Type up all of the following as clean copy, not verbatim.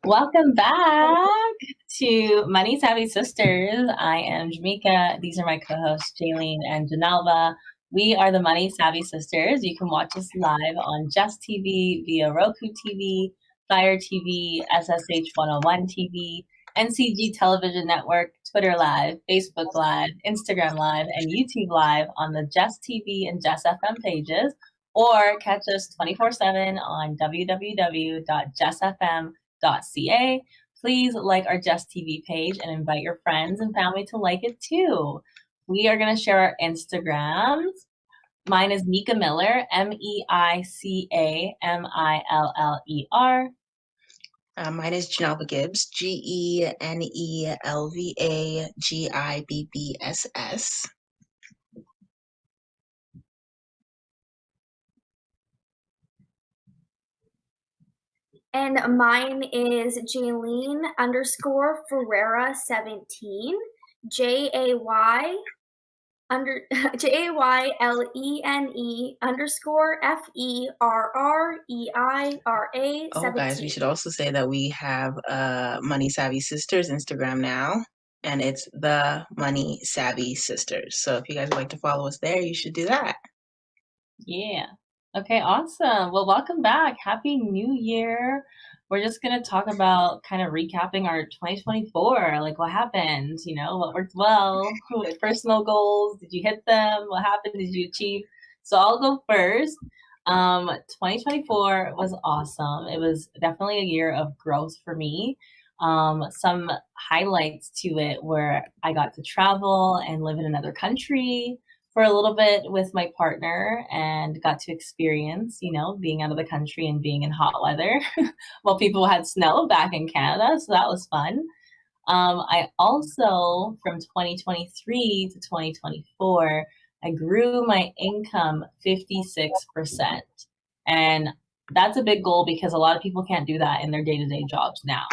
Welcome back to Money Savvy Sisters. I am Meica. These are my co-hosts, Jaylene and Genelva. We are the Money Savvy Sisters. You can watch us live on Jess TV, via Roku TV, Fire TV, SSH 101 TV, NCG Television Network, Twitter Live, Facebook Live, Instagram Live, and YouTube Live on the Jess TV and Jess FM pages, or catch us 24/7 on www.jessfm.ca. Please like our Jess TV page and invite your friends and family to like it too. We are going to share our Instagrams. Mine is Meica Miller, MEICA MILLER. Mine is Genelva Gibbs, GENELVA GIBBSS. And mine is Jaylene _Ferreira 17, JAYLENE _FERREIRA 17. Oh, guys, we should also say that we have Money Savvy Sisters Instagram now, and it's the Money Savvy Sisters. So if you guys would like to follow us there, you should do that. Yeah. Okay, awesome. Well, welcome back. Happy New Year. We're just going to talk about kind of recapping our 2024, like what happened, what worked well, personal goals, did you hit them? What happened? Did you achieve? So I'll go first. 2024 was awesome. It was definitely a year of growth for me. Some highlights to it were I got to travel and live in another country for a little bit with my partner and got to experience, being out of the country and being in hot weather while people had snow back in Canada. So that was fun. I also, from 2023 to 2024, I grew my income 56%. And that's a big goal because a lot of people can't do that in their day-to-day jobs now,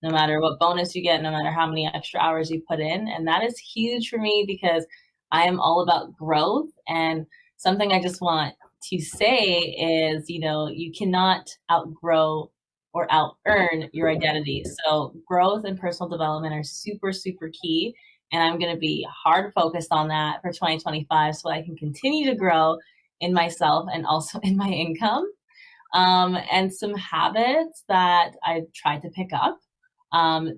no matter what bonus you get, no matter how many extra hours you put in. And that is huge for me because I am all about growth, and something I just want to say is, you cannot outgrow or out-earn your identity. So growth and personal development are super, super key, and I'm going to be hard focused on that for 2025 so I can continue to grow in myself and also in my income. And some habits that I've tried to pick up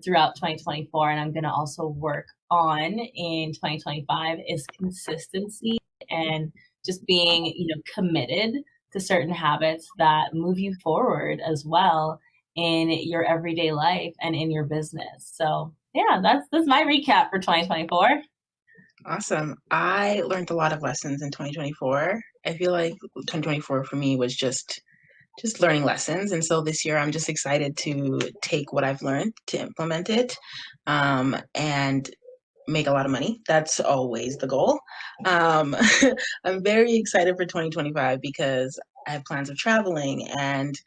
throughout 2024, and I'm going to also work on in 2025 is consistency and just being, committed to certain habits that move you forward as well in your everyday life and in your business. So yeah, that's my recap for 2024. Awesome. I learned a lot of lessons in 2024. I feel like 2024 for me was just learning lessons. And so this year I'm just excited to take what I've learned to implement it and make a lot of money. That's always the goal. I'm very excited for 2025 because I have plans of traveling, and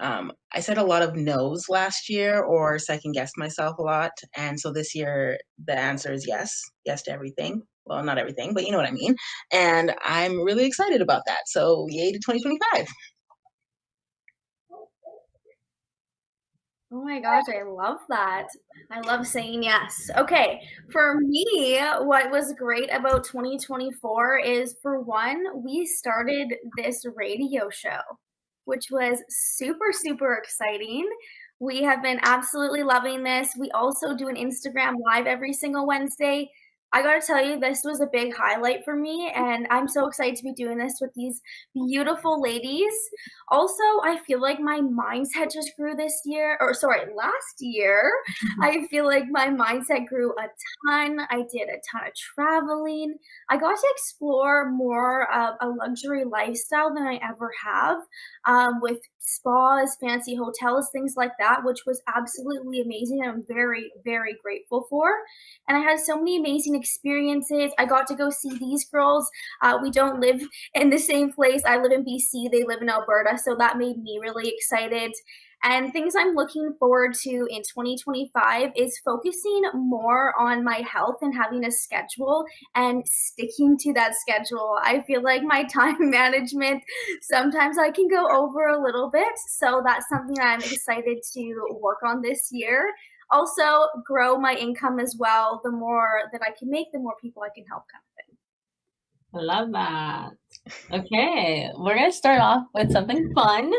I said a lot of no's last year or second guessed myself a lot. And so this year the answer is yes to everything. Well, not everything, but you know what I mean. And I'm really excited about that. So yay to 2025. Oh my gosh, I love that. I love saying yes. Okay, for me, what was great about 2024 is, for one, we started this radio show, which was super, super exciting. We have been absolutely loving this. We also do an Instagram live every single Wednesday. I gotta tell you, this was a big highlight for me, and I'm so excited to be doing this with these beautiful ladies. Also, I feel like my mindset just grew last year. I feel like my mindset grew a ton. I did a ton of traveling. I got to explore more of a luxury lifestyle than I ever have, with spas, fancy hotels, things like that, which was absolutely amazing. I'm very, very grateful for. And I had so many amazing experiences. I got to go see these girls. We don't live in the same place. I live in BC. They live in Alberta. So that made me really excited. And things I'm looking forward to in 2025 is focusing more on my health and having a schedule and sticking to that schedule. I feel like my time management, sometimes I can go over a little bit. So that's something I'm excited to work on this year. Also, grow my income as well. The more that I can make, the more people I can help, kind of thing. I love that. Okay, we're going to start off with something fun,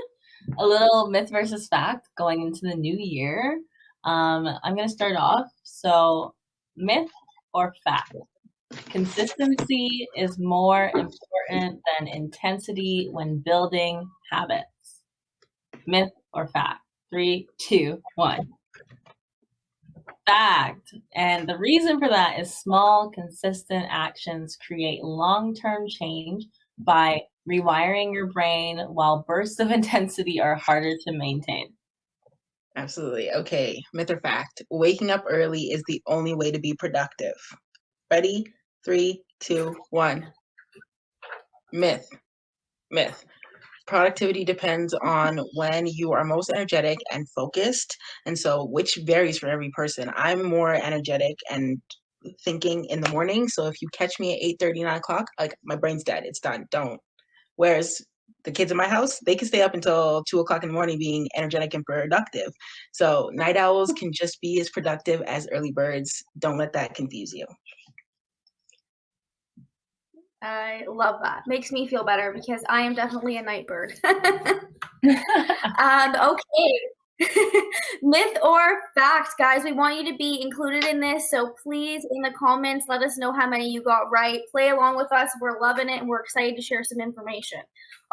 a little myth versus fact going into the new year. I'm going to start off. So, myth or fact? Consistency is more important than intensity when building habits. Myth or fact? 3, 2, 1. Fact. And the reason for that is small, consistent actions create long-term change by rewiring your brain, while bursts of intensity are harder to maintain. Absolutely. Okay, myth or fact? Waking up early is the only way to be productive. Ready? 3, 2, 1. Myth. Myth. Productivity depends on when you are most energetic and focused, and so which varies for every person. I'm more energetic and thinking in the morning, so if you catch me at 8:30, 9 o'clock, like my brain's dead, it's done. Don't. Whereas the kids in my house, they can stay up until 2 o'clock in the morning being energetic and productive. So night owls can just be as productive as early birds. Don't let that confuse you. I love that. Makes me feel better because I am definitely a night bird. Okay. Myth or fact, guys, we want you to be included in this. So please, in the comments, let us know how many you got right. Play along with us. We're loving it and we're excited to share some information.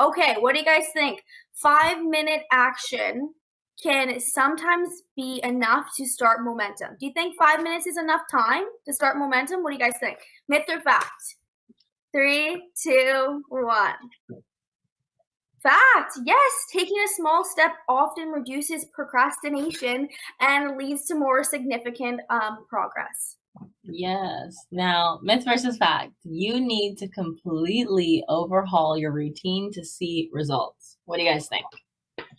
Okay, what do you guys think? 5-minute action can sometimes be enough to start momentum. Do you think 5 minutes is enough time to start momentum? What do you guys think? Myth or fact? 3, 2, 1. Fact. Yes, taking a small step often reduces procrastination and leads to more significant progress. Yes. Now, myth versus fact. You need to completely overhaul your routine to see results. What do you guys think?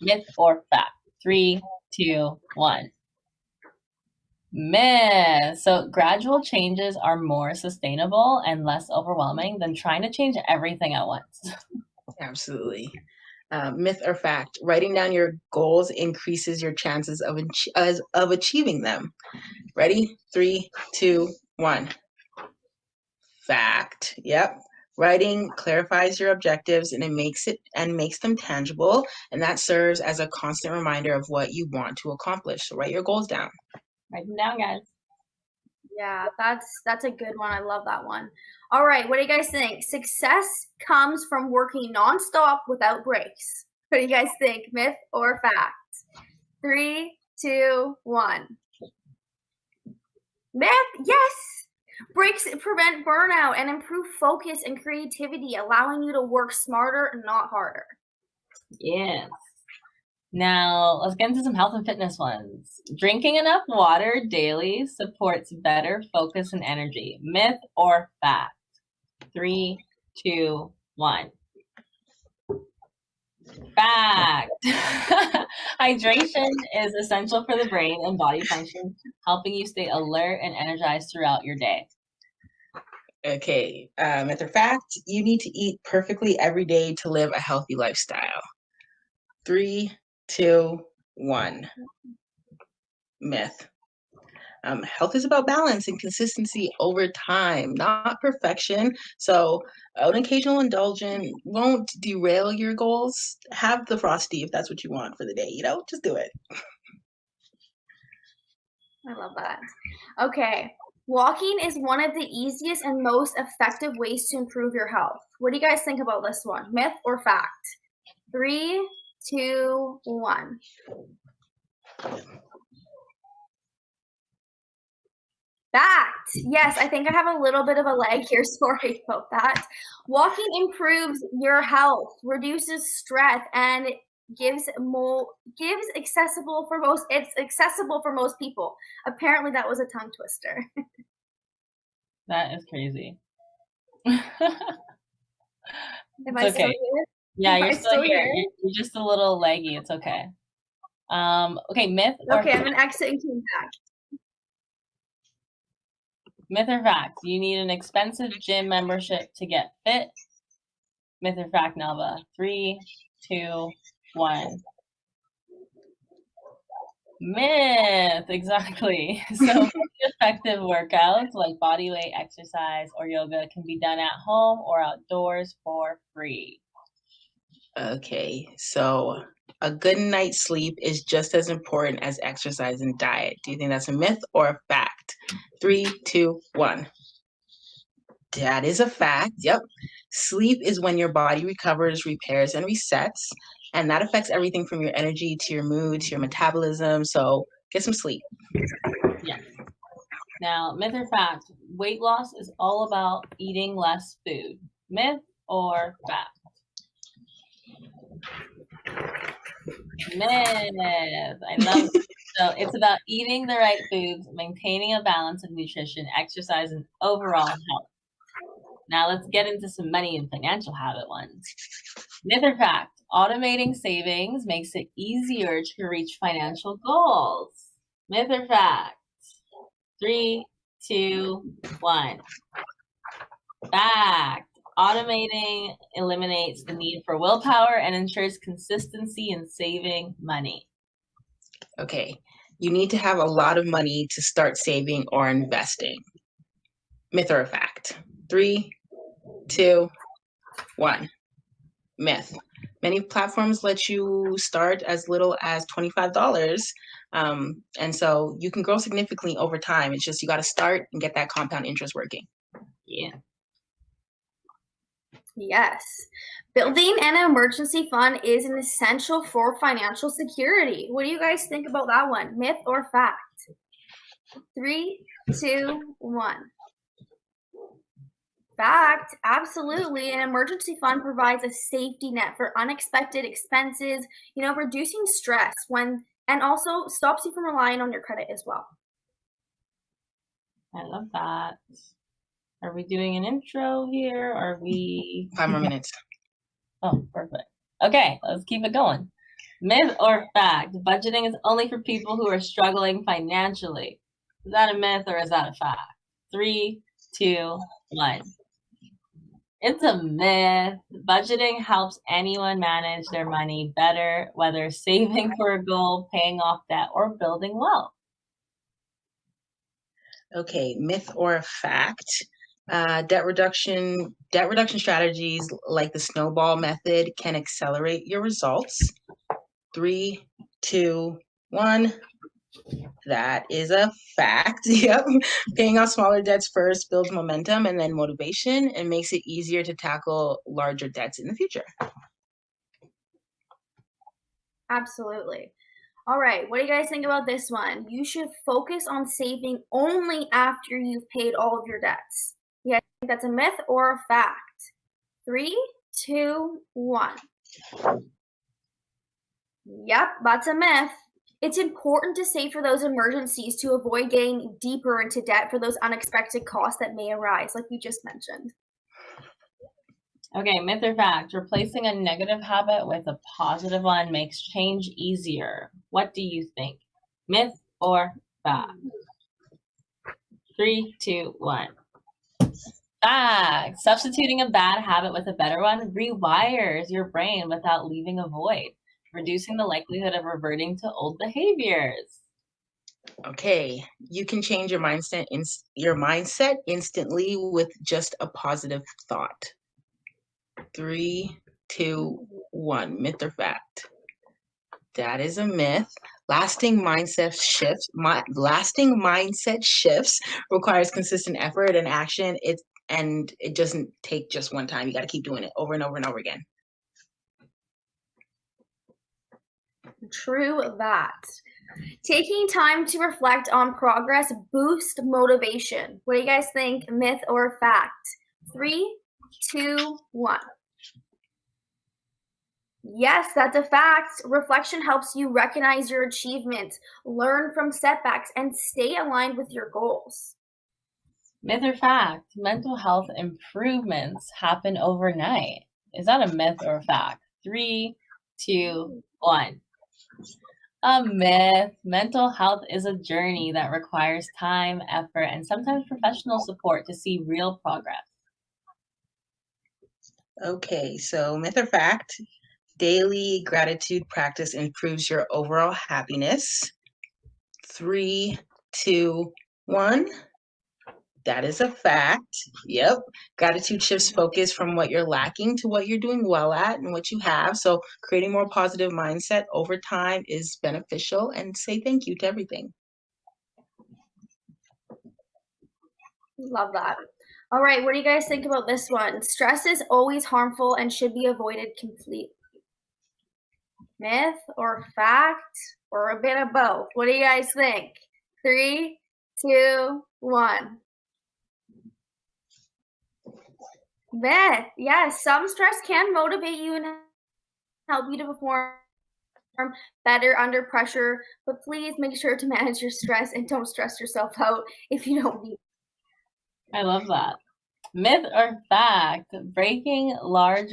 Myth or fact? 3, 2, 1. Myth. So gradual changes are more sustainable and less overwhelming than trying to change everything at once. Absolutely. Myth or fact? Writing down your goals increases your chances of achieving them. Ready? 3, 2, 1. Fact. Yep. Writing clarifies your objectives and it makes them tangible, and that serves as a constant reminder of what you want to accomplish. So write your goals down. Write them down, guys. Yeah, that's a good one. I love that one. All right, what do you guys think? Success comes from working nonstop without breaks. What do you guys think? Myth or fact? 3, 2, 1. Myth. Yes. Breaks prevent burnout and improve focus and creativity, allowing you to work smarter and not harder. Yes. Now, let's get into some health and fitness ones. Drinking enough water daily supports better focus and energy. Myth or fact? 3, 2, 1. Fact. Hydration is essential for the brain and body function, helping you stay alert and energized throughout your day. Okay, myth or fact? You need to eat perfectly every day to live a healthy lifestyle. 3, 2, 1. Myth. Health is about balance and consistency over time, not perfection. So an occasional indulgence won't derail your goals. Have the Frosty if that's what you want for the day. Just do it. I love that. Okay. Walking is one of the easiest and most effective ways to improve your health. What do you guys think about this one? Myth or fact? 3, 2, 1. Fact. Yes, I think I have a little bit of a lag here. Sorry about that. Walking improves your health, reduces stress, and it's accessible for most people. Apparently that was a tongue twister. That is crazy. Am I okay. still here? Yeah, you're still here. You're just a little laggy. It's okay. Okay, myth or Okay, I'm gonna exit and come back. myth or fact? You need an expensive gym membership to get fit. Myth or fact, Nelva? 3, 2, 1. Myth, exactly. So effective workouts like bodyweight exercise or yoga can be done at home or outdoors for free. Okay, so a good night's sleep is just as important as exercise and diet. Do you think that's a myth or a fact? 3, 2, 1. That is a fact. Yep. Sleep is when your body recovers, repairs, and resets. And that affects everything from your energy to your mood to your metabolism. So get some sleep. Yes. Now, myth or fact, weight loss is all about eating less food. Myth or fact? Myth. I love it. So it's about eating the right foods, maintaining a balance of nutrition, exercise, and overall health. Now let's get into some money and financial habit ones. Myth or fact, automating savings makes it easier to reach financial goals. Myth or fact? 3, 2, 1. Fact. Automating eliminates the need for willpower and ensures consistency in saving money. Okay, you need to have a lot of money to start saving or investing. Myth or a fact? 3, 2, 1. Myth. Many platforms let you start as little as $25. And so you can grow significantly over time. It's just you got to start and get that compound interest working. Yeah. Yes. Building an emergency fund is an essential for financial security. What do you guys think about that one? Myth or fact? 3, 2, 1. Fact, absolutely. An emergency fund provides a safety net for unexpected expenses, reducing stress and also stops you from relying on your credit as well. I love that. Are we doing an intro here? Are we 5 more minutes? Oh, perfect. Okay, let's keep it going. Myth or fact? Budgeting is only for people who are struggling financially. Is that a myth or is that a fact? 3, 2, 1. It's a myth. Budgeting helps anyone manage their money better, whether saving for a goal, paying off debt, or building wealth. Okay, myth or fact? Debt reduction strategies like the snowball method can accelerate your results. 3, 2, 1. That is a fact. Yep. Paying off smaller debts first builds momentum and then motivation and makes it easier to tackle larger debts in the future. Absolutely. All right, what do you guys think about this one? You should focus on saving only after you've paid all of your debts. You guys think that's a myth or a fact? 3, 2, 1. Yep, that's a myth. It's important to save for those emergencies to avoid getting deeper into debt for those unexpected costs that may arise, like we just mentioned. Okay, myth or fact? Replacing a negative habit with a positive one makes change easier. What do you think? Myth or fact? 3, 2, 1. Fact. Substituting a bad habit with a better one rewires your brain without leaving a void, reducing the likelihood of reverting to old behaviors. Okay, you can change your mindset instantly with just a positive thought. 3, 2, 1. Myth or fact? That is a myth. Lasting mindset shifts requires consistent effort and action. It doesn't take just one time. You got to keep doing it over and over and over again. True that. Taking time to reflect on progress boosts motivation. What do you guys think? Myth or fact? 3, 2, 1. Yes, that's a fact. Reflection helps you recognize your achievements, learn from setbacks, and stay aligned with your goals. Myth or fact? Mental health improvements happen overnight. Is that a myth or a fact? 3, 2, 1. A myth. Mental health is a journey that requires time, effort, and sometimes professional support to see real progress. Okay, so myth or fact, daily gratitude practice improves your overall happiness. 3, 2, 1. That is a fact. Yep. Gratitude shifts focus from what you're lacking to what you're doing well at and what you have. So creating more positive mindset over time is beneficial, and say thank you to everything. Love that. All right, what do you guys think about this one? Stress is always harmful and should be avoided completely. Myth or fact or a bit of both? What do you guys think? 3, 2, 1. Myth. Yes, some stress can motivate you and help you to perform better under pressure, but please make sure to manage your stress and don't stress yourself out if you don't need. I love that. Myth or fact, breaking large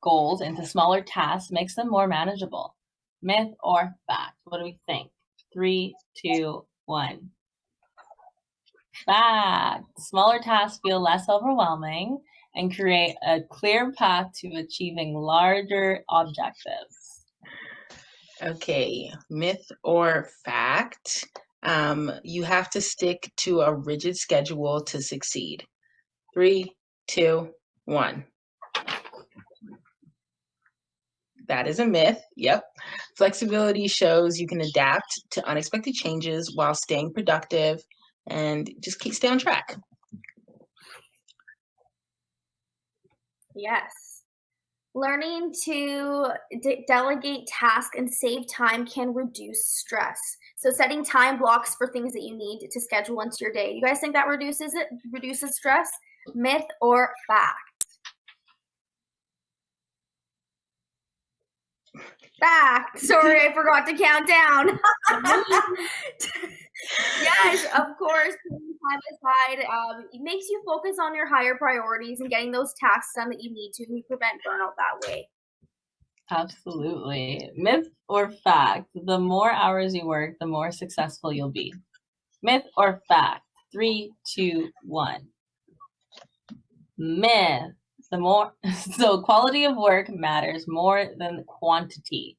goals into smaller tasks makes them more manageable. Myth or fact? What do we think? 3, 2, 1. Fact. Smaller tasks feel less overwhelming and create a clear path to achieving larger objectives. Okay, myth or fact, you have to stick to a rigid schedule to succeed. 3, 2, 1. That is a myth. Yep. Flexibility shows you can adapt to unexpected changes while staying productive and just stay on track. Yes. Learning to delegate tasks and save time can reduce stress. So setting time blocks for things that you need to schedule into your day. You guys think that reduces stress? Myth or fact? Fact. Sorry, I forgot to count down. Yes, of course. Putting time aside, it makes you focus on your higher priorities and getting those tasks done that you need to, and you prevent burnout that way. Absolutely. Myth or fact, the more hours you work, the more successful you'll be. Myth or fact? 3, 2, 1. Myth. So quality of work matters more than quantity,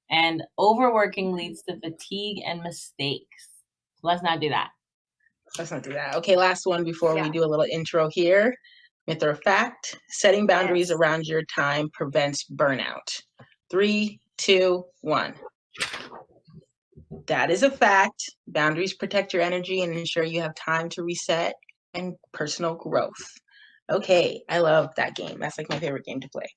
and overworking leads to fatigue and mistakes. Let's not do that. Let's not do that. Okay, last one before we do a little intro here. Myth or fact, setting boundaries around your time prevents burnout. 3, 2, 1. That is a fact. Boundaries protect your energy and ensure you have time to reset and personal growth. Okay, I love that game. That's like my favorite game to play.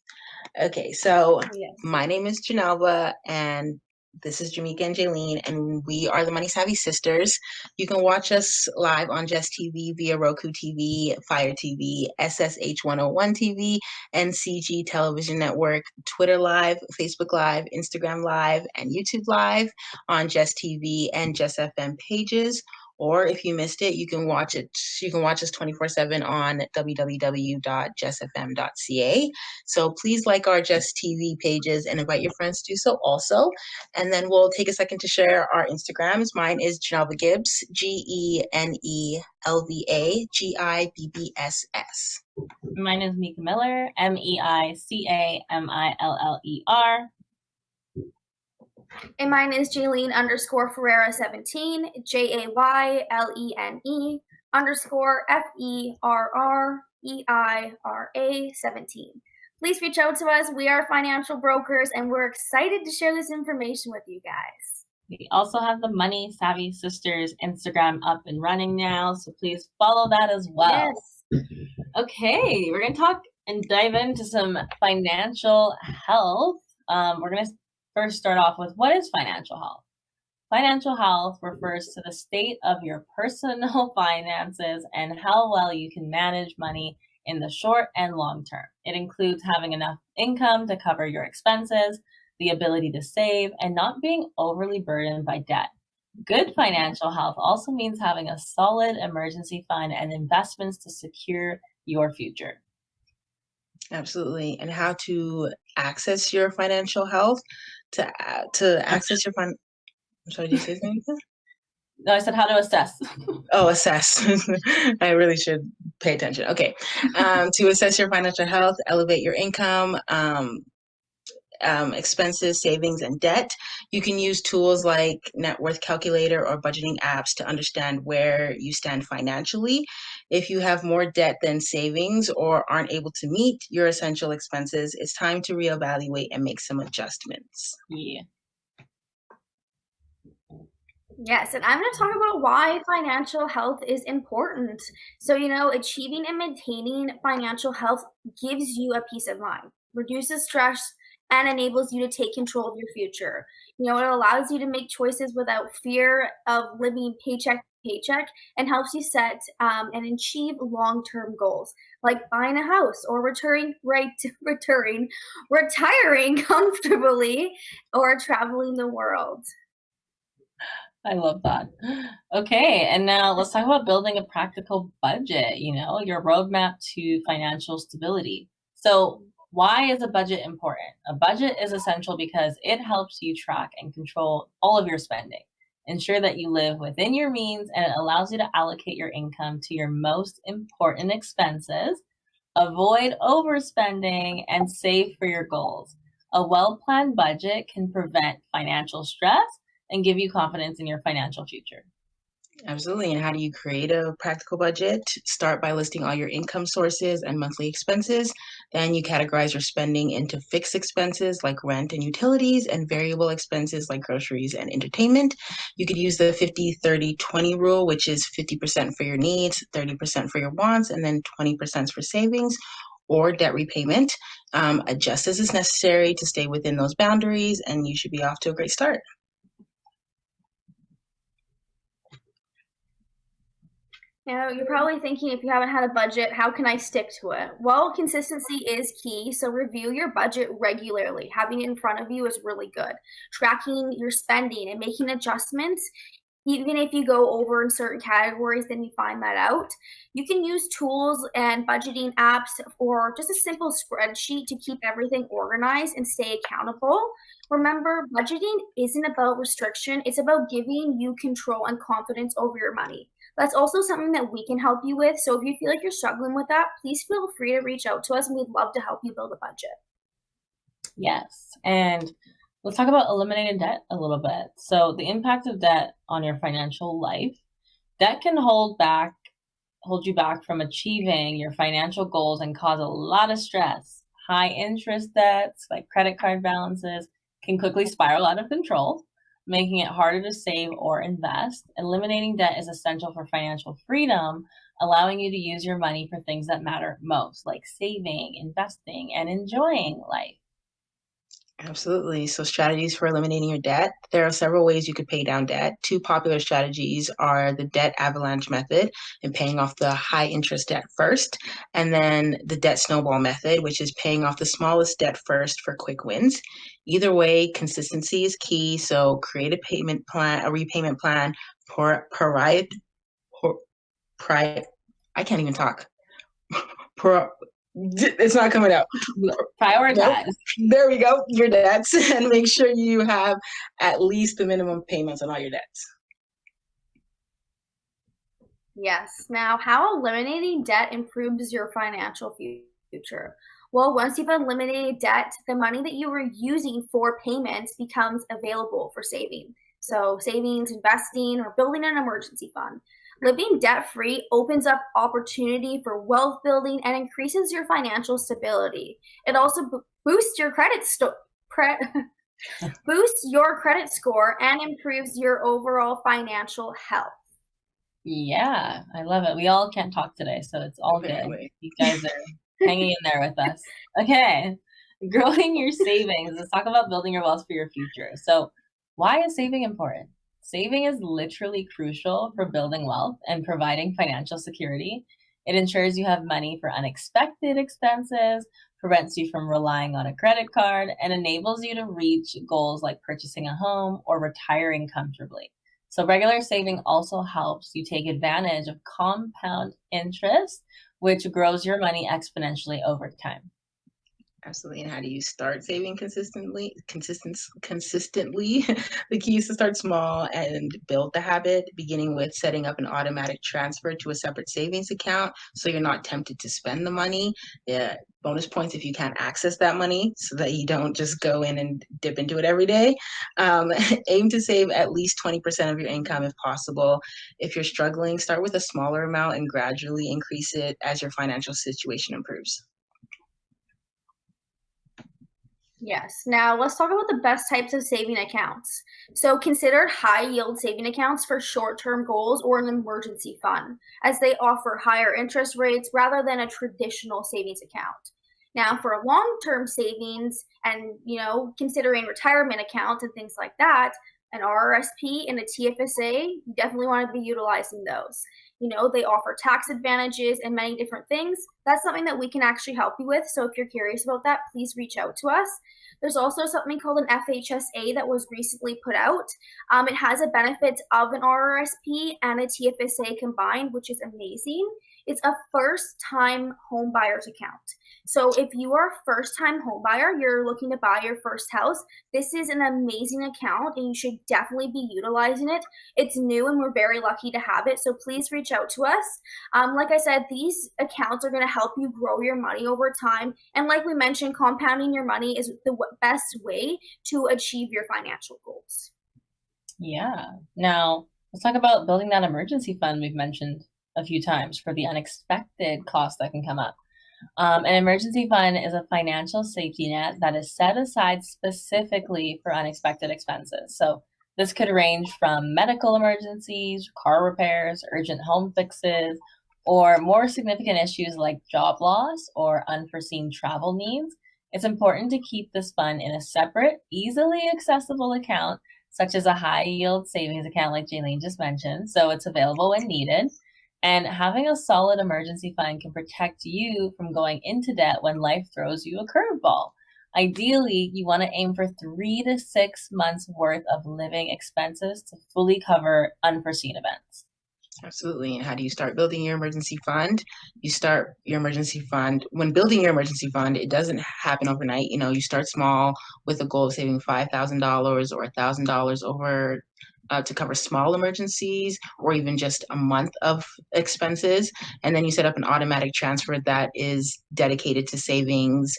Okay, so my name is Genelva, and this is Jamaica and Jaylene, and we are the Money Savvy Sisters. You can watch us live on Jess TV, via Roku TV, Fire TV, SSH 101 TV, NCG Television Network, Twitter Live, Facebook Live, Instagram Live, and YouTube Live on Jess TV and Jess FM pages. Or if you missed it, you can watch it. You can watch us 24/7 on www.jessfm.ca. So please like our Jess TV pages and invite your friends to do so also. And then we'll take a second to share our Instagrams. Mine is Genelva Gibbs, GENELVA GIBBSS. Mine is Meica Miller, MEICAMILLER. And mine is Jaylene_Ferreira 17, JAYLENE_FERREIRA 17. Please reach out to us. We are financial brokers, and we're excited to share this information with you guys. We also have the Money Savvy Sisters Instagram up and running now, so please follow that as well. Yes. Okay, we're going to talk and dive into some financial health. We're going to first start off with, what is financial health? Financial health refers to the state of your personal finances and how well you can manage money in the short and long term. It includes having enough income to cover your expenses, the ability to save, and not being overly burdened by debt. Good financial health also means having a solid emergency fund and investments to secure your future. Absolutely. And how to access your financial health, to access your fund. I'm sorry, did you say something? No, I said how to assess. Oh, assess. I really should pay attention. Okay. To assess your financial health, elevate your income, expenses, savings, and debt. You can use tools like net worth calculator or budgeting apps to understand where you stand financially. If you have more debt than savings or aren't able to meet your essential expenses, it's time to reevaluate and make some adjustments. Yeah. Yes, and I'm going to talk about why financial health is important. So, achieving and maintaining financial health gives you a peace of mind, reduces stress, and enables you to take control of your future. It allows you to make choices without fear of living paycheck to paycheck, and helps you set and achieve long-term goals like buying a house or retiring comfortably, or traveling the world. I love that. Okay, and now let's talk about building a practical budget, your roadmap to financial stability. So, why is a budget important? A budget is essential because it helps you track and control all of your spending, ensure that you live within your means, and it allows you to allocate your income to your most important expenses, avoid overspending, and save for your goals. A well-planned budget can prevent financial stress and give you confidence in your financial future. Absolutely. And how do you create a practical budget? Start by listing all your income sources and monthly expenses. Then you categorize your spending into fixed expenses like rent and utilities, and variable expenses like groceries and entertainment. You could use the 50-30-20 rule, which is 50% for your needs, 30% for your wants, and then 20% for savings or debt repayment. Adjust as is necessary to stay within those boundaries, and you should be off to a great start. Now, you're probably thinking, if you haven't had a budget, how can I stick to it? Well, consistency is key, so review your budget regularly. Having it in front of you is really good. Tracking your spending and making adjustments, even if you go over in certain categories, then you find that out. You can use tools and budgeting apps or just a simple spreadsheet to keep everything organized and stay accountable. Remember, budgeting isn't about restriction, it's about giving you control and confidence over your money. That's also something that we can help you with. So if you feel like you're struggling with that, please feel free to reach out to us, and we'd love to help you build a budget. Yes. And let's talk about eliminating debt a little bit. So the impact of debt on your financial life, debt can hold you back from achieving your financial goals and cause a lot of stress. High interest debts, like credit card balances, can quickly spiral out of control, making it harder to save or invest. Eliminating debt is essential for financial freedom, allowing you to use your money for things that matter most, like saving, investing, and enjoying life. Absolutely. So strategies for eliminating your debt. There are several ways you could pay down debt. Two popular strategies are the debt avalanche method and paying off the high interest debt first, and then the debt snowball method, which is paying off the smallest debt first for quick wins. Either way, consistency is key. So create a repayment plan, I can't even talk. It's not coming out. Prioritize. Nope. There we go. Your debts, and make sure you have at least the minimum payments on all your debts. Yes. Now, how eliminating debt improves your financial future? Well, once you've eliminated debt, the money that you were using for payments becomes available for saving. So savings, investing, or building an emergency fund. Living debt-free opens up opportunity for wealth building and increases your financial stability. It also boosts your credit score and improves your overall financial health. Yeah, I love it. We all can't talk today, so it's all good. You guys are hanging in there with us. Okay, growing your savings. Let's talk about building your wealth for your future. So why is saving important? Saving is literally crucial for building wealth and providing financial security. It ensures you have money for unexpected expenses, prevents you from relying on a credit card, and enables you to reach goals like purchasing a home or retiring comfortably. So regular saving also helps you take advantage of compound interest, which grows your money exponentially over time. Absolutely. And how do you start saving consistently? Consistently. The key is to start small and build the habit, beginning with setting up an automatic transfer to a separate savings account so you're not tempted to spend the money. Yeah, bonus points if you can't access that money so that you don't just go in and dip into it every day. Aim to save at least 20% of your income if possible. If you're struggling, start with a smaller amount and gradually increase it as your financial situation improves. Yes. Now let's talk about the best types of saving accounts. So consider high yield saving accounts for short-term goals or an emergency fund, as they offer higher interest rates rather than a traditional savings account. Now for long-term savings and, considering retirement accounts and things like that, an RRSP and a TFSA, you definitely want to be utilizing those. They offer tax advantages and many different things. That's something that we can actually help you with. So if you're curious about that, please reach out to us. There's also something called an FHSA that was recently put out. It has the benefits of an RRSP and a TFSA combined, which is amazing. It's a first-time home buyer's account. So if you are a first-time home buyer, you're looking to buy your first house, this is an amazing account and you should definitely be utilizing it. It's new and we're very lucky to have it, so please reach out to us. Like I said, these accounts are going to help you grow your money over time. And like we mentioned, compounding your money is the best way to achieve your financial goals. Yeah. Now, let's talk about building that emergency fund we've mentioned a few times for the unexpected costs that can come up. An emergency fund is a financial safety net that is set aside specifically for unexpected expenses. So this could range from medical emergencies, car repairs, urgent home fixes, or more significant issues like job loss or unforeseen travel needs. It's important to keep this fund in a separate, easily accessible account, such as a high yield savings account like Jaylene just mentioned, so it's available when needed. And having a solid emergency fund can protect you from going into debt when life throws you a curveball. Ideally, you want to aim for 3 to 6 months worth of living expenses to fully cover unforeseen events. Absolutely. And how do you start building your emergency fund? You start your emergency fund. When building your emergency fund, it doesn't happen overnight. You start small with a goal of saving $5,000 or $1,000 over to cover small emergencies or even just a month of expenses. And then you set up an automatic transfer that is dedicated to savings,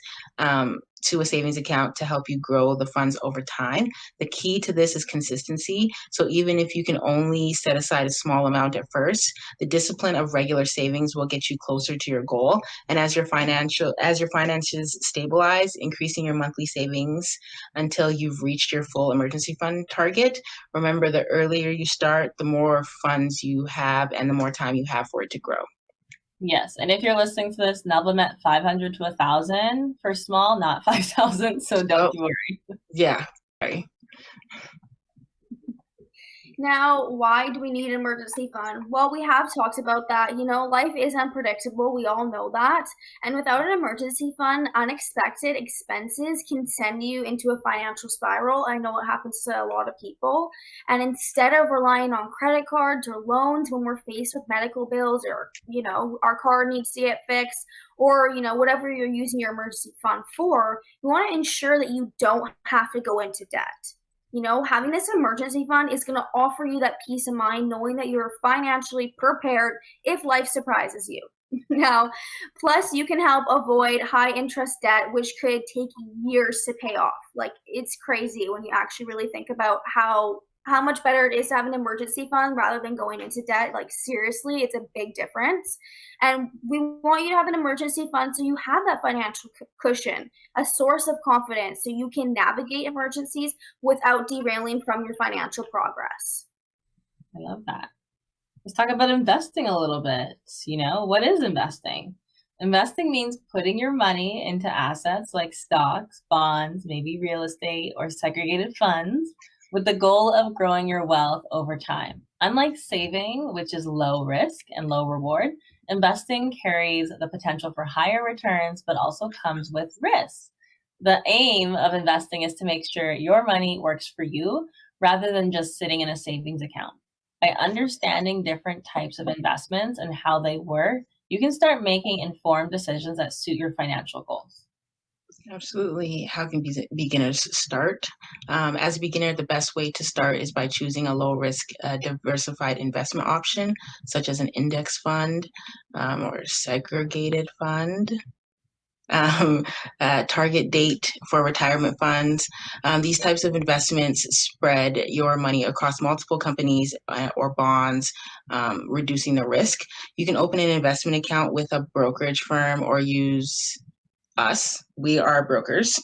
to a savings account to help you grow the funds over time. The key to this is consistency. So even if you can only set aside a small amount at first, the discipline of regular savings will get you closer to your goal. And as your finances stabilize, increasing your monthly savings until you've reached your full emergency fund target. Remember, the earlier you start, the more funds you have and the more time you have for it to grow. Yes, and if you're listening to this, Nelva meant 500 to 1,000 for small, not 5,000, so don't you worry. Yeah, sorry. Now, why do we need an emergency fund? Well, we have talked about that. Life is unpredictable. We all know that. And without an emergency fund, unexpected expenses can send you into a financial spiral. I know it happens to a lot of people. And instead of relying on credit cards or loans when we're faced with medical bills or, our car needs to get fixed, or, whatever you're using your emergency fund for, you want to ensure that you don't have to go into debt. Having this emergency fund is going to offer you that peace of mind knowing that you're financially prepared if life surprises you. Now, plus you can help avoid high interest debt, which could take years to pay off. Like, it's crazy when you actually really think about how much better it is to have an emergency fund rather than going into debt. Like, seriously, it's a big difference. And we want you to have an emergency fund so you have that financial cushion, a source of confidence, so you can navigate emergencies without derailing from your financial progress. I love that. Let's talk about investing a little bit. What is investing? Investing means putting your money into assets like stocks, bonds, maybe real estate, or segregated funds, with the goal of growing your wealth over time. Unlike saving, which is low risk and low reward, investing carries the potential for higher returns, but also comes with risks. The aim of investing is to make sure your money works for you rather than just sitting in a savings account. By understanding different types of investments and how they work, you can start making informed decisions that suit your financial goals. Absolutely. How can beginners start? As a beginner, the best way to start is by choosing a low-risk, diversified investment option, such as an index fund or segregated fund. Target date for retirement funds. These types of investments spread your money across multiple companies or bonds, reducing the risk. You can open an investment account with a brokerage firm or use us. We are brokers,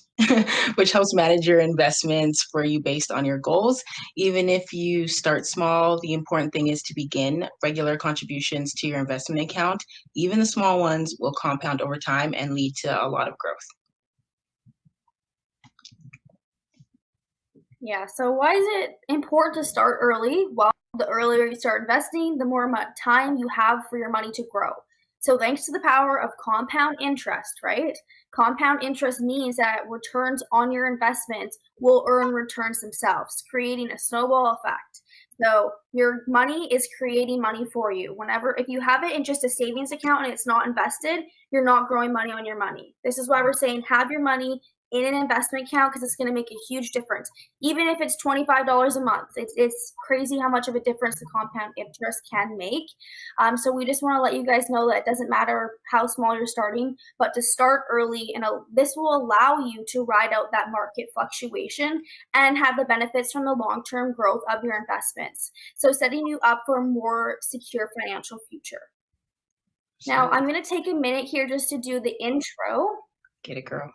which helps manage your investments for you based on your goals. Even if you start small, the important thing is to begin. Regular contributions to your investment account, even the small ones, will compound over time and lead to a lot of growth. Yeah, so why is it important to start early? Well, the earlier you start investing, the more time you have for your money to grow. So thanks to the power of compound interest, right? Compound interest means that returns on your investments will earn returns themselves, creating a snowball effect. So your money is creating money for you. If you have it in just a savings account and it's not invested, you're not growing money on your money. This is why we're saying have your money in an investment account, because it's going to make a huge difference. Even if it's $25 a month, it's crazy how much of a difference the compound interest can make. So we just want to let you guys know that it doesn't matter how small you're starting, but to start early, and this will allow you to ride out that market fluctuation and have the benefits from the long-term growth of your investments. So setting you up for a more secure financial future. Now, I'm going to take a minute here just to do the intro. Get it, girl.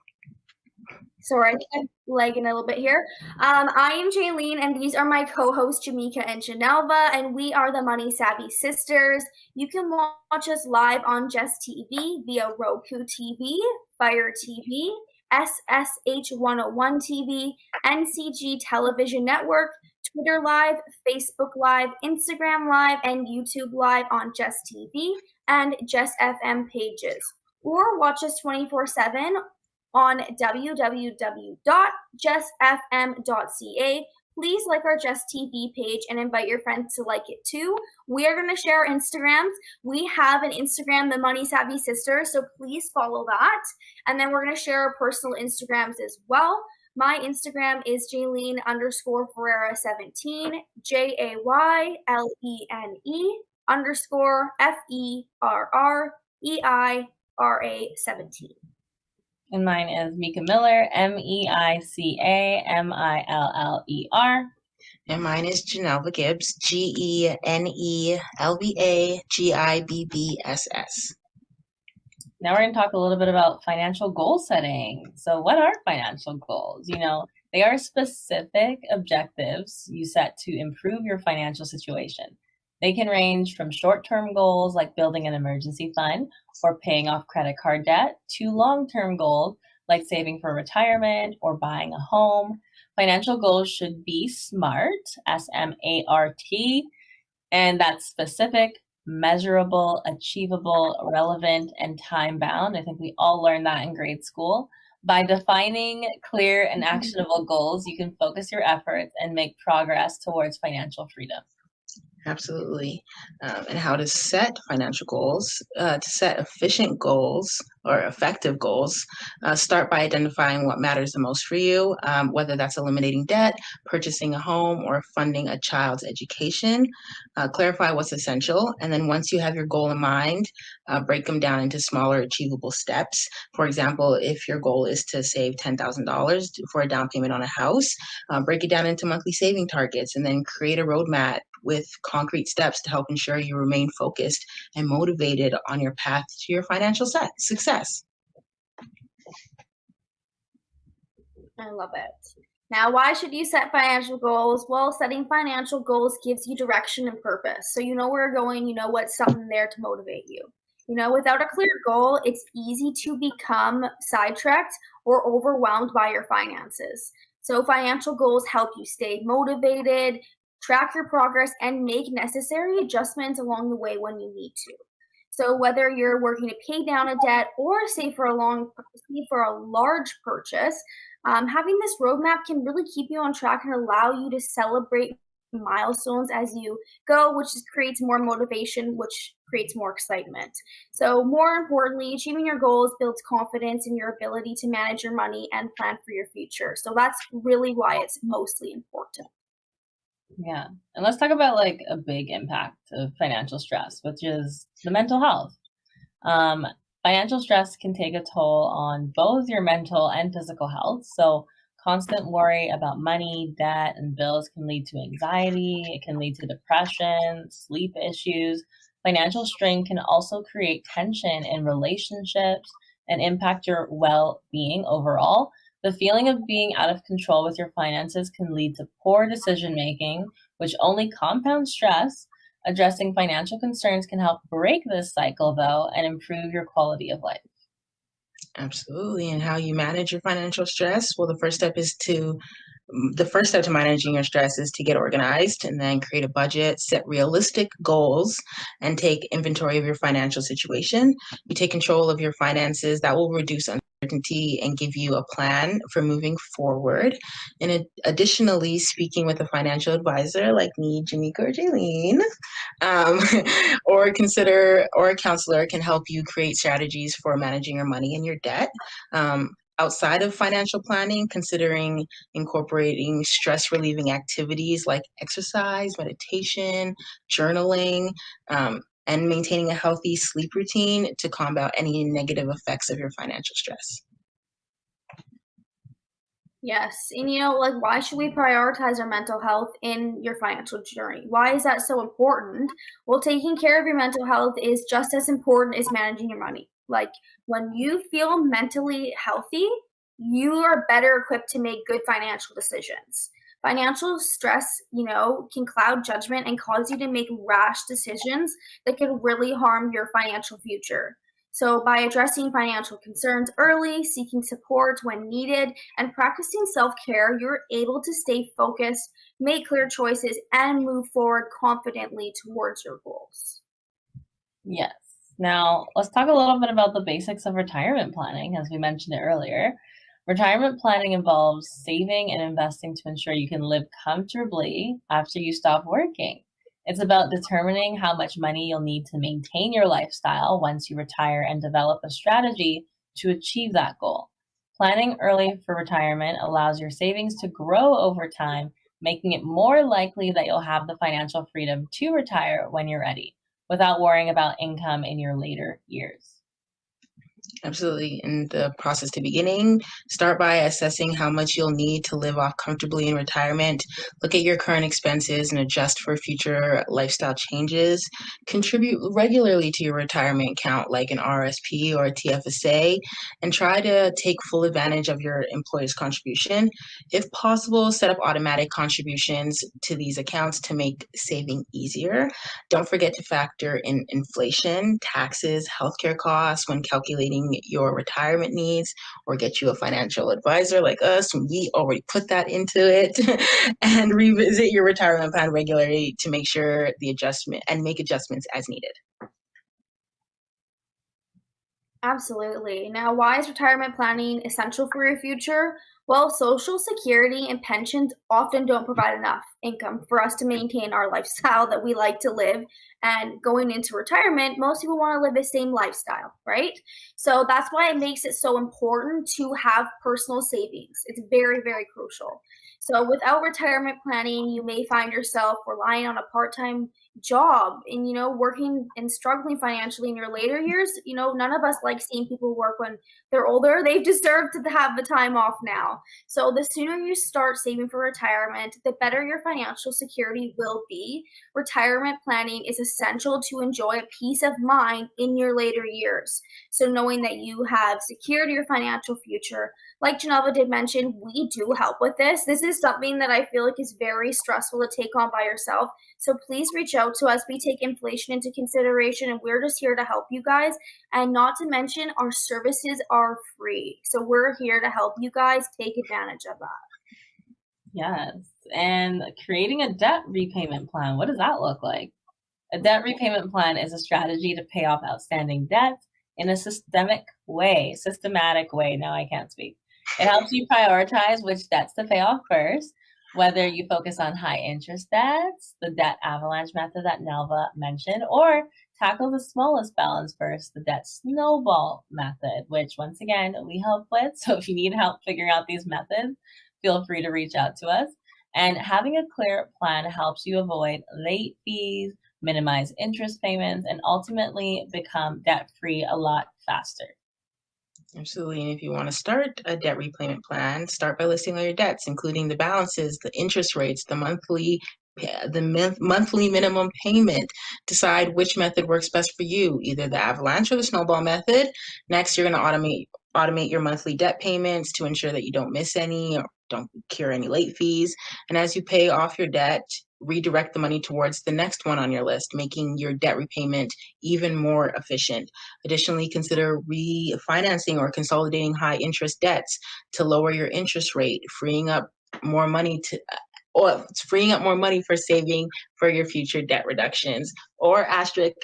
Sorry, I'm lagging a little bit here. I am Jaylene, and these are my co-hosts, Meica and Genelva, and we are the Money Savvy Sisters. You can watch us live on Jess TV via Roku TV, Fire TV, SSH 101 TV, NCG Television Network, Twitter Live, Facebook Live, Instagram Live, and YouTube Live on Jess TV and Jess FM pages. Or watch us 24/7 on www.jessfm.ca. Please like our Jess TV page and invite your friends to like it too. We are going to share Instagrams. We have an Instagram, the Money Savvy Sisters, so please follow that. And then we're going to share our personal Instagrams as well. My Instagram is Jaylene_Ferreira17, JAYLENE_FERREIRA17. And mine is Meica Miller, MEICA MILLER. And mine is Genelva Gibbs, GENELVA GIBBSS. Now we're going to talk a little bit about financial goal setting. So what are financial goals? They are specific objectives you set to improve your financial situation. They can range from short-term goals like building an emergency fund or paying off credit card debt to long-term goals like saving for retirement or buying a home. Financial goals should be SMART, SMART, and that's specific, measurable, achievable, relevant, and time-bound. I think we all learned that in grade school. By defining clear and actionable goals, you can focus your efforts and make progress towards financial freedom. Absolutely. And how to set financial goals. To set efficient goals or effective goals, start by identifying what matters the most for you, whether that's eliminating debt, purchasing a home, or funding a child's education. Clarify what's essential. And then once you have your goal in mind, break them down into smaller achievable steps. For example, if your goal is to save $10,000 for a down payment on a house, break it down into monthly saving targets and then create a roadmap with concrete steps to help ensure you remain focused and motivated on your path to your financial success. I love it. Now, why should you set financial goals? Well, setting financial goals gives you direction and purpose. So you know where you're going, you know what's something there to motivate you. Without a clear goal, it's easy to become sidetracked or overwhelmed by your finances. So financial goals help you stay motivated, track your progress, and make necessary adjustments along the way when you need to. So whether you're working to pay down a debt or save for a large purchase, having this roadmap can really keep you on track and allow you to celebrate milestones as you go, which creates more motivation, which creates more excitement. So more importantly, achieving your goals builds confidence in your ability to manage your money and plan for your future. So that's really why it's mostly important. Yeah. And let's talk about like a big impact of financial stress, which is the mental health. Financial stress can take a toll on both your mental and physical health. So constant worry about money, debt, and bills can lead to anxiety. It can lead to depression, sleep issues. Financial strain can also create tension in relationships and impact your well-being overall. The feeling of being out of control with your finances can lead to poor decision making, which only compounds stress. Addressing financial concerns can help break this cycle, though, and improve your quality of life. Absolutely. And how you manage your financial stress? Well, the first step to managing your stress is to get organized and then create a budget, set realistic goals, and take inventory of your financial situation. You take control of your finances, that will reduce uncertainty and give you a plan for moving forward. And additionally, speaking with a financial advisor like me, Jamaica or Jaylene, or a counselor can help you create strategies for managing your money and your debt. Outside of financial planning, considering incorporating stress relieving activities like exercise, meditation, journaling, and maintaining a healthy sleep routine to combat any negative effects of your financial stress. Yes. And like, why should we prioritize our mental health in your financial journey? Why is that so important? Well, taking care of your mental health is just as important as managing your money. Like, when you feel mentally healthy, you are better equipped to make good financial decisions. Financial stress, can cloud judgment and cause you to make rash decisions that can really harm your financial future. So by addressing financial concerns early, seeking support when needed, and practicing self-care, you're able to stay focused, make clear choices, and move forward confidently towards your goals. Yes. Now, let's talk a little bit about the basics of retirement planning, as we mentioned it earlier. Retirement planning involves saving and investing to ensure you can live comfortably after you stop working. It's about determining how much money you'll need to maintain your lifestyle once you retire and develop a strategy to achieve that goal. Planning early for retirement allows your savings to grow over time, making it more likely that you'll have the financial freedom to retire when you're ready, without worrying about income in your later years. Absolutely. In the process to beginning, start by assessing how much you'll need to live off comfortably in retirement. Look at your current expenses and adjust for future lifestyle changes. Contribute regularly to your retirement account, like an RSP or a TFSA, and try to take full advantage of your employer's contribution. If possible, set up automatic contributions to these accounts to make saving easier. Don't forget to factor in inflation, taxes, healthcare costs when calculating your retirement needs, or get you a financial advisor like us. We already put that into it. And revisit your retirement plan regularly to make sure make adjustments as needed. Absolutely. Now, why is retirement planning essential for your future? Well, Social Security and pensions often don't provide enough income for us to maintain our lifestyle that we like to live. And going into retirement, most people want to live the same lifestyle, right? So that's why it makes it so important to have personal savings. It's very, very crucial. So without retirement planning, you may find yourself relying on a part-time job and, working and struggling financially in your later years. None of us like seeing people work when they're older. They deserve to have the time off now. So the sooner you start saving for retirement, the better your financial security will be. Retirement planning is essential to enjoy a peace of mind in your later years. So knowing that you have secured your financial future, like Genelva did mention, we do help with this. This is something that I feel like is very stressful to take on by yourself. So please reach out to us. We take inflation into consideration, and we're just here to help you guys. And not to mention, our services are free. So we're here to help you guys take advantage of that. Yes. And creating a debt repayment plan, what does that look like? A debt repayment plan is a strategy to pay off outstanding debt in a systematic way. Now I can't speak. It helps you prioritize which debts to pay off first. Whether you focus on high interest debts, the debt avalanche method that Nelva mentioned, or tackle the smallest balance first, the debt snowball method, which once again we help with. So if you need help figuring out these methods, feel free to reach out to us. And having a clear plan helps you avoid late fees, minimize interest payments, and ultimately become debt-free a lot faster. Absolutely. And if you want to start a debt repayment plan, start by listing all your debts, including the balances, the interest rates, the monthly minimum payment. Decide which method works best for you, either the avalanche or the snowball method. Next, you're going to automate your monthly debt payments to ensure that you don't miss any or don't incur any late fees. And as you pay off your debt, redirect the money towards the next one on your list, making your debt repayment even more efficient. Additionally, consider refinancing or consolidating high interest debts to lower your interest rate, freeing up more money for saving for your future debt reductions. Or asterisk,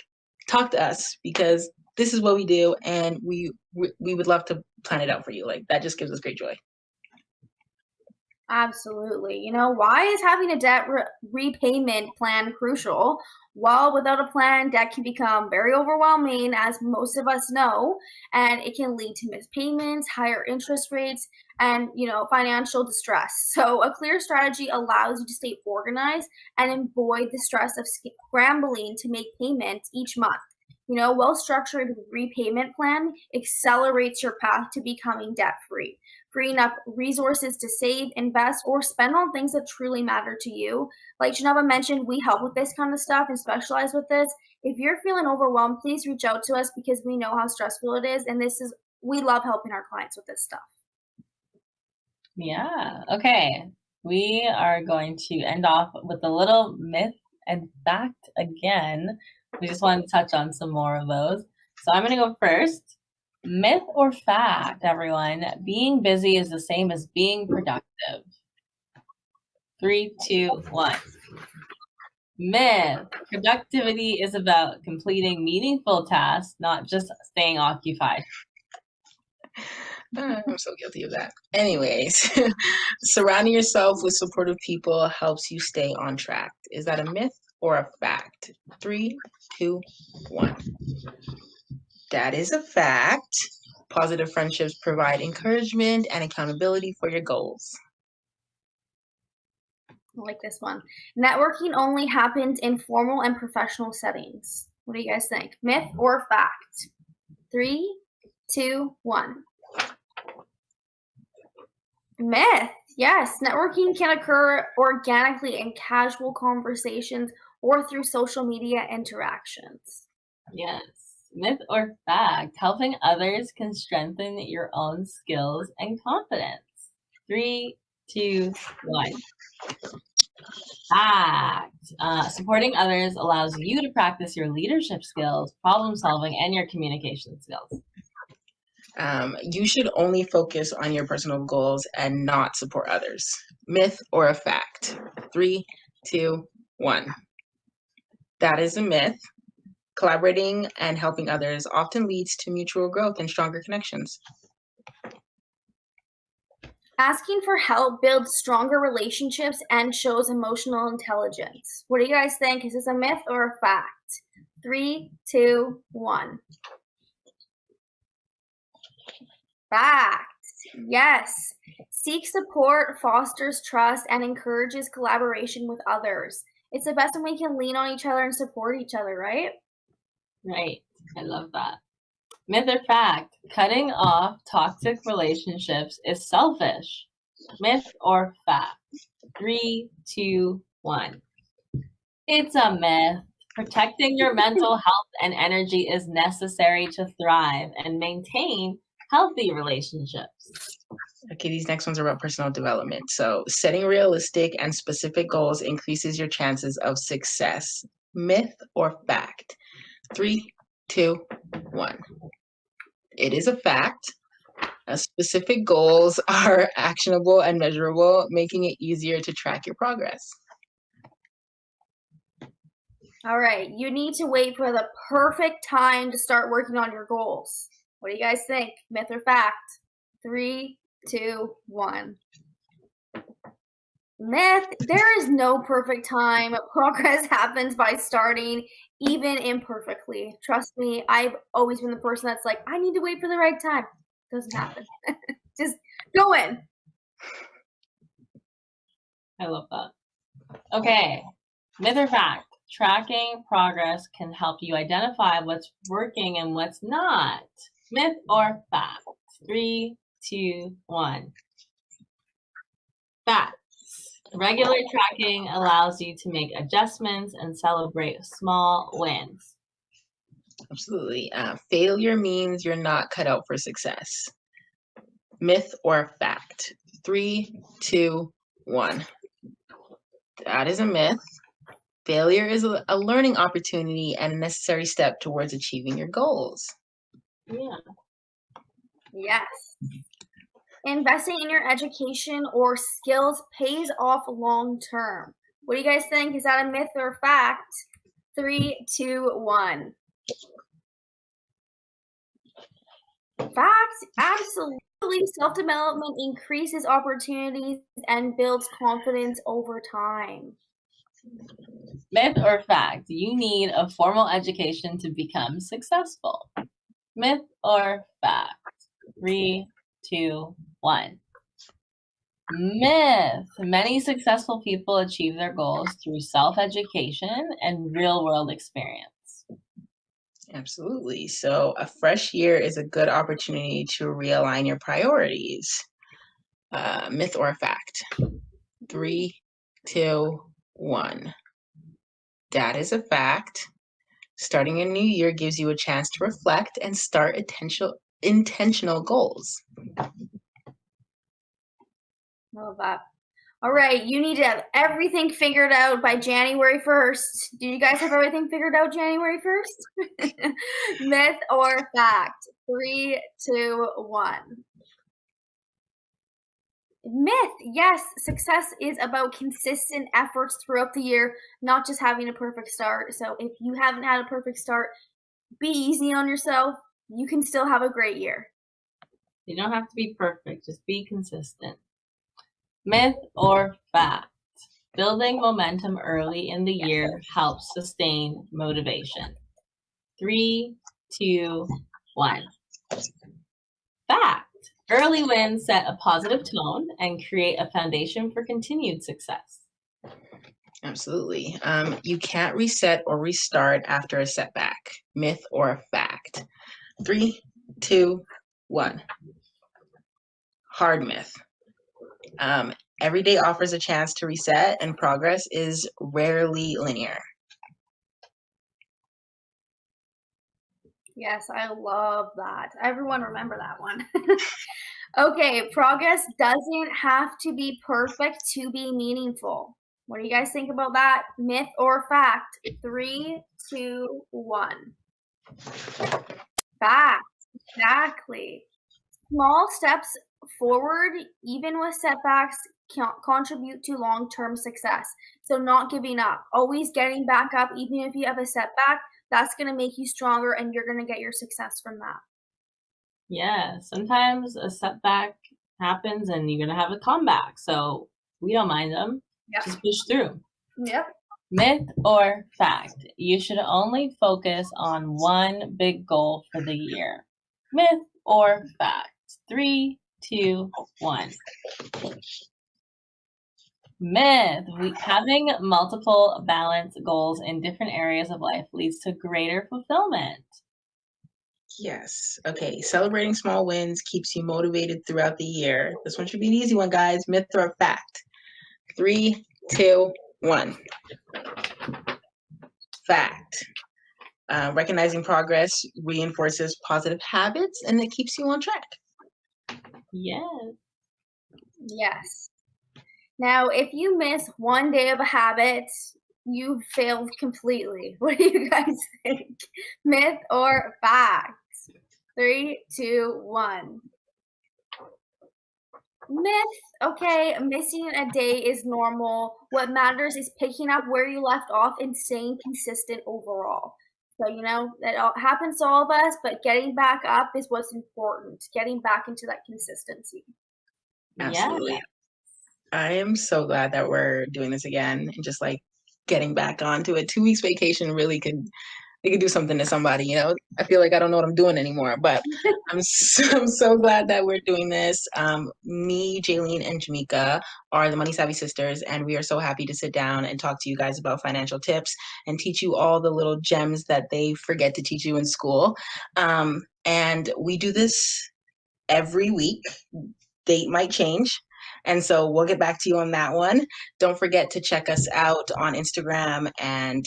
talk to us, because this is what we do, and we would love to plan it out for you. Like, that just gives us great joy. Absolutely. You know, why is having a debt repayment plan crucial? Well, without a plan, debt can become very overwhelming, as most of us know, and it can lead to missed payments, higher interest rates, and, you know, financial distress. So a clear strategy allows you to stay organized and avoid the stress of scrambling to make payments each month. You know, well-structured repayment plan accelerates your path to becoming debt-free, freeing up resources to save, invest, or spend on things that truly matter to you. Like Genelva mentioned, we help with this kind of stuff and specialize with this. If you're feeling overwhelmed, please reach out to us, because we know how stressful it is, and we love helping our clients with this stuff. Yeah. Okay. We are going to end off with a little myth and fact again. We just want to touch on some more of those. So I'm going to go first. Myth or fact, everyone? Being busy is the same as being productive. 3, 2, 1. Myth. Productivity is about completing meaningful tasks, not just staying occupied. I'm so guilty of that. Anyways, surrounding yourself with supportive people helps you stay on track. Is that a myth or a fact? 3, 2, 1. That is a fact. Positive friendships provide encouragement and accountability for your goals. I like this one. Networking only happens in formal and professional settings. What do you guys think? Myth or fact? 3, 2, 1. Myth. Yes, networking can occur organically in casual conversations or through social media interactions. Yes. Myth or fact? Helping others can strengthen your own skills and confidence. 3, 2, 1. Fact. Supporting others allows you to practice your leadership skills, problem solving, and your communication skills. You should only focus on your personal goals and not support others. Myth or a fact? 3, 2, 1. That is a myth. Collaborating and helping others often leads to mutual growth and stronger connections. Asking for help builds stronger relationships and shows emotional intelligence. What do you guys think? Is this a myth or a fact? 3, 2, 1. Fact. Yes. Seek support, fosters trust, and encourages collaboration with others. It's the best when we can lean on each other and support each other, right? Right. I love that. Myth or fact? Cutting off toxic relationships is selfish. Myth or fact? 3, 2, 1. It's a myth. Protecting your mental health and energy is necessary to thrive and maintain healthy relationships. Okay, these next ones are about personal development. So, setting realistic and specific goals increases your chances of success. Myth or fact? 3, 2, 1. It is a fact. Specific goals are actionable and measurable, making it easier to track your progress. All right, you need to wait for the perfect time to start working on your goals. What do you guys think? Myth or fact? 3, 2, 1. Myth, there is no perfect time. Progress happens by starting, even imperfectly. Trust me, I've always been the person that's like, I need to wait for the right time. Doesn't happen. Just go in. I love that. Okay, myth or fact? Tracking progress can help you identify what's working and what's not. Myth or fact? 3, 2, 1. Fact. Regular tracking allows you to make adjustments and celebrate small wins. Absolutely. Failure means you're not cut out for success. Myth or fact? 3, 2, 1. That is a myth. Failure is a learning opportunity and a necessary step towards achieving your goals. Yeah. Yes. Investing in your education or skills pays off long term. What do you guys think? Is that a myth or a fact? 3, 2, 1. Fact, absolutely. Self-development increases opportunities and builds confidence over time. Myth or fact? You need a formal education to become successful. Myth or fact? 3, 2, 1. Myth. Many successful people achieve their goals through self-education and real-world experience. Absolutely. So a fresh year is a good opportunity to realign your priorities. Myth or fact? 3, 2, 1. That is a fact. Starting a new year gives you a chance to reflect and start intentional goals. Love that. All right, you need to have everything figured out by January 1st. Do you guys have everything figured out January 1st? Myth or fact? 3, 2, 1. Myth, yes, success is about consistent efforts throughout the year, not just having a perfect start. So if you haven't had a perfect start, be easy on yourself. You can still have a great year. You don't have to be perfect, just be consistent. Myth or fact? Building momentum early in the year helps sustain motivation. 3, 2, 1. Fact. Early wins set a positive tone and create a foundation for continued success. Absolutely. You can't reset or restart after a setback. Myth or fact? 3, 2, 1. Hard myth. Every day offers a chance to reset, and progress is rarely linear. Yes, I love that. Everyone remember that one. Okay, progress doesn't have to be perfect to be meaningful. What do you guys think about that? Myth or fact? 3, 2, 1. Fact. Exactly. Small steps forward, even with setbacks, can contribute to long-term success. So not giving up, always getting back up, even if you have a setback, that's going to make you stronger and you're going to get your success from that. Yeah, sometimes a setback happens and you're going to have a comeback. So we don't mind them. Yep. Just push through. Yep. Myth or fact? You should only focus on one big goal for the year. Myth or fact? 3, 2, 1. Myth. Having multiple balanced goals in different areas of life leads to greater fulfillment. Yes. Okay. Celebrating small wins keeps you motivated throughout the year. This one should be an easy one, guys. Myth or fact? 3, 2, 1. Fact. Recognizing progress reinforces positive habits and it keeps you on track. Yes. Yes. Now, if you miss one day of a habit, you failed completely. What do you guys think? Myth or fact? 3, 2, 1. Myth. Okay, missing a day is normal. What matters is picking up where you left off and staying consistent overall. So, that happens to all of us, but getting back up is what's important. Getting back into that consistency. Absolutely. Yeah. I am so glad that we're doing this again and just like getting back onto it. 2 weeks vacation really could it could do something to somebody, you know. I feel like I don't know what I'm doing anymore, but I'm so glad that we're doing this. Me, Jaylene, and Jamaica are the Money Savvy Sisters, and we are so happy to sit down and talk to you guys about financial tips and teach you all the little gems that they forget to teach you in school. And we do this every week. Date might change. And so we'll get back to you on that one. Don't forget to check us out on Instagram. And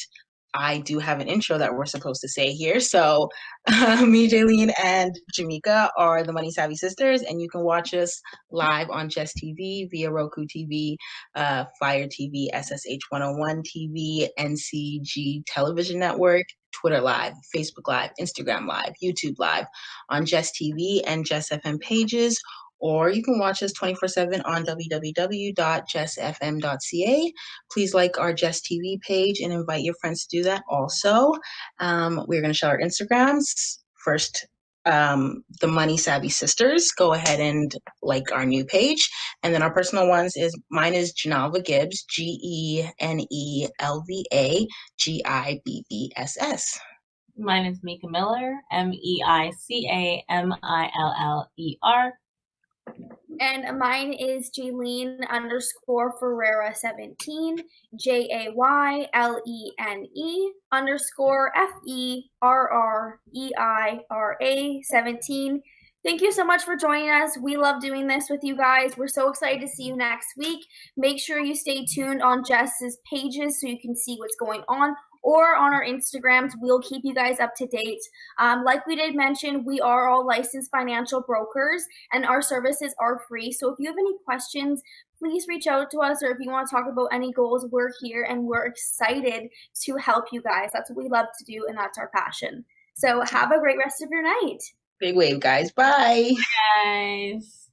I do have an intro that we're supposed to say here. So me, Jaylene, and Jamaica are the Money Savvy Sisters. And you can watch us live on Jess TV, via Roku TV, Fire TV, SSH 101 TV, NCG Television Network, Twitter Live, Facebook Live, Instagram Live, YouTube Live, on Jess TV and Jess FM pages, or you can watch us 24/7 on www.jessfm.ca. Please like our Jess TV page and invite your friends to do that also. We're going to show our Instagrams. First, the Money Savvy Sisters. Go ahead and like our new page. And then our personal ones mine is Genelva Gibbs, GENELVA GIBBSS. Mine is Meica Miller, MEICAMILLER. And mine is Jaylene _Ferreira 17, JAYLENE _FERREIRA 17. Thank you so much for joining us. We love doing this with you guys. We're so excited to see you next week. Make sure you stay tuned on Jess's pages so you can see what's going on, or on our Instagrams. We'll keep you guys up to date. Like we did mention, we are all licensed financial brokers and our services are free. So if you have any questions, please reach out to us, or if you want to talk about any goals, we're here and we're excited to help you guys. That's what we love to do, and that's our passion. So have a great rest of your night. Big wave, guys. Bye. Bye, guys.